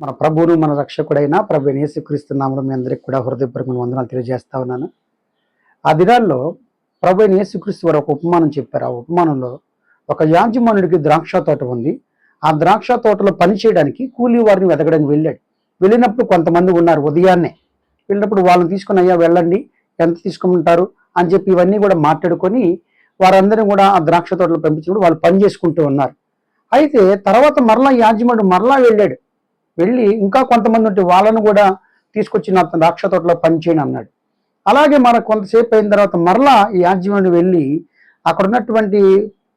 మన ప్రభువును మన రక్షకుడైన ప్రభు యేసుక్రీస్తు నామములో మీ అందరికీ కూడా హృదయపూర్వకమైన వందనాలు తెలియజేస్తా ఉన్నాను. ఆ దినాల్లో ప్రభు యేసుక్రీస్తు వారు ఒక ఉపమానం చెప్పారు. ఆ ఉపమానంలో ఒక యాజమానుడికి ద్రాక్ష తోట ఉంది. ఆ ద్రాక్ష తోటలో పని చేయడానికి కూలీ వారిని వెతకడానికి వెళ్ళాడు. వెళ్ళినప్పుడు కొంతమంది ఉన్నారు. ఉదయాన్నే వెళ్ళినప్పుడు వాళ్ళని తీసుకుని, అయ్యా వెళ్ళండి, ఎంత తీసుకుంటారు అని చెప్పి ఇవన్నీ కూడా మాట్లాడుకొని వారందరినీ కూడా ఆ ద్రాక్ష తోటలో పంపించినప్పుడు వాళ్ళు పని చేసుకుంటూ ఉన్నారు. అయితే తర్వాత మరలా యాజమానుడు మరలా వెళ్ళాడు. వెళ్ళి ఇంకా కొంతమంది ఉంటే వాళ్ళను కూడా తీసుకొచ్చి నా ద్రాక్ష తోటలో పనిచేయని అన్నాడు. అలాగే మన కొంతసేపు అయిన తర్వాత మరలా ఈ యాజమాన్యం వెళ్ళి అక్కడ ఉన్నటువంటి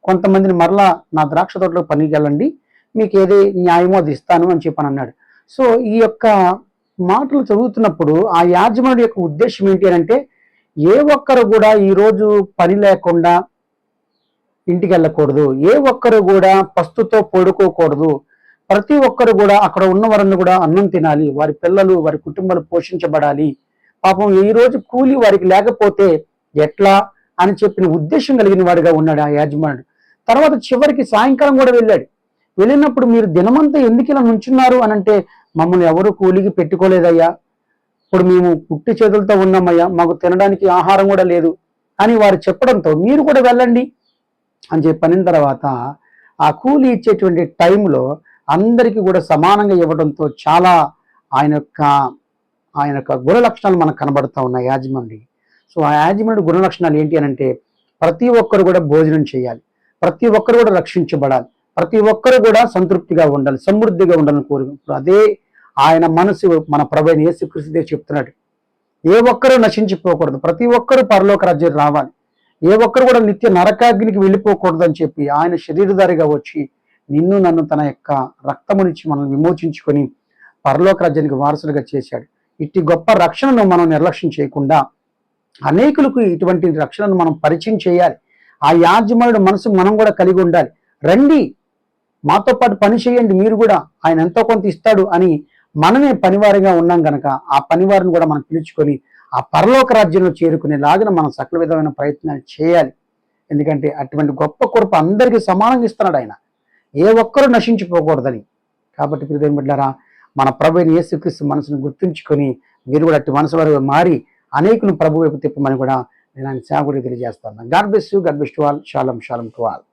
కొంతమందిని మరలా నా ద్రాక్ష తోటలో పనికి వెళ్ళండి, మీకు ఏది న్యాయమో అది ఇస్తాను అని చెప్పని అన్నాడు. సో ఈ యొక్క మాటలు చదువుతున్నప్పుడు ఆ యాజమానుడి యొక్క ఉద్దేశం ఏంటి అని అంటే, ఏ ఒక్కరు కూడా ఈరోజు పని లేకుండా ఇంటికి వెళ్ళకూడదు, ఏ ఒక్కరు కూడా పస్తుతో పడుకోకూడదు, ప్రతి ఒక్కరు కూడా అక్కడ ఉన్న వారిని కూడా అన్నం తినాలి, వారి పిల్లలు వారి కుటుంబాలు పోషించబడాలి, పాపం ఈ రోజు కూలి వారికి లేకపోతే ఎట్లా అని చెప్పిన ఉద్దేశం కలిగిన వాడిగా ఉన్నాడు ఆ యాజమానుడు. తర్వాత చివరికి సాయంకాలం కూడా వెళ్ళాడు. వెళ్ళినప్పుడు మీరు దినమంతా ఎందుకు ఇలా నుంచున్నారు అని అంటే, మమ్మల్ని ఎవరు కూలికి పెట్టుకోలేదయ్యా, ఇప్పుడు మేము పుట్టి చేతులతో ఉన్నామయ్యా, మాకు తినడానికి ఆహారం కూడా లేదు అని వారు చెప్పడంతో మీరు కూడా వెళ్ళండి అని చెప్పిన తర్వాత ఆ కూలి ఇచ్చేటువంటి టైంలో అందరికీ కూడా సమానంగా ఇవ్వడంతో చాలా ఆయన యొక్క ఆయన యొక్క గుణ లక్షణాలు మనకు కనబడుతూ ఉన్నాయి యాజమాన్యుడి. సో ఆ యాజమాన్యుడి గుణ లక్షణాలు ఏంటి అని అంటే, ప్రతి ఒక్కరు కూడా భోజనం చేయాలి, ప్రతి ఒక్కరు కూడా రక్షించబడాలి, ప్రతి ఒక్కరు కూడా సంతృప్తిగా ఉండాలి, సమృద్ధిగా ఉండాలని కోరుకుంటారు. అదే ఆయన మనసు మన ప్రభువైన యేసుక్రీస్తుదే చెప్తున్నాడు. ఏ ఒక్కరూ నశించిపోకూడదు, ప్రతి ఒక్కరూ పరలోక రాజ్యం రావాలి, ఏ ఒక్కరు కూడా నిత్య నరకాగ్నికి వెళ్ళిపోకూడదు అని చెప్పి ఆయన శరీరధారిగా వచ్చి నిన్ను నన్ను తన యొక్క రక్తమునిచ్చి మనల్ని విమోచించుకొని పరలోక రాజ్యానికి వారసులుగా చేశాడు. ఇట్టి గొప్ప రక్షణను మనం నిర్లక్ష్యం చేయకుండా అనేకులకు ఇటువంటి రక్షణను మనం పరిచయం చేయాలి. ఆ యాజమానుడి మనసు మనం కూడా కలిగి ఉండాలి. రండి, మాతో పాటు పని చేయండి, మీరు కూడా ఆయన ఎంతో కొంత ఇస్తాడు అని మనమే పనివారిగా ఉన్నాం కనుక ఆ పనివారిని కూడా మనం పిలుచుకొని ఆ పరలోక రాజ్యంలో చేరుకునేలాగా మనం సకల విధమైన ప్రయత్నాలు చేయాలి. ఎందుకంటే అటువంటి గొప్ప కృప అందరికీ సమానంగా ఇస్తున్నాడు ఆయన, ఏ ఒక్కరూ నశించిపోకూడదని. కాబట్టి ప్రియమైన బిడ్డలారా, మన ప్రభువైన యేసుక్రీస్తు మనసును గుర్తుంచుకొని మీరు కూడా అట్టి మనసు వారు మారి అనేకులు ప్రభు వైపు తిప్పమని కూడా నేను ఆయన సేవకుడికి తెలియజేస్తాను. God bless you, God bless to all. షాሎም షాሎም to all.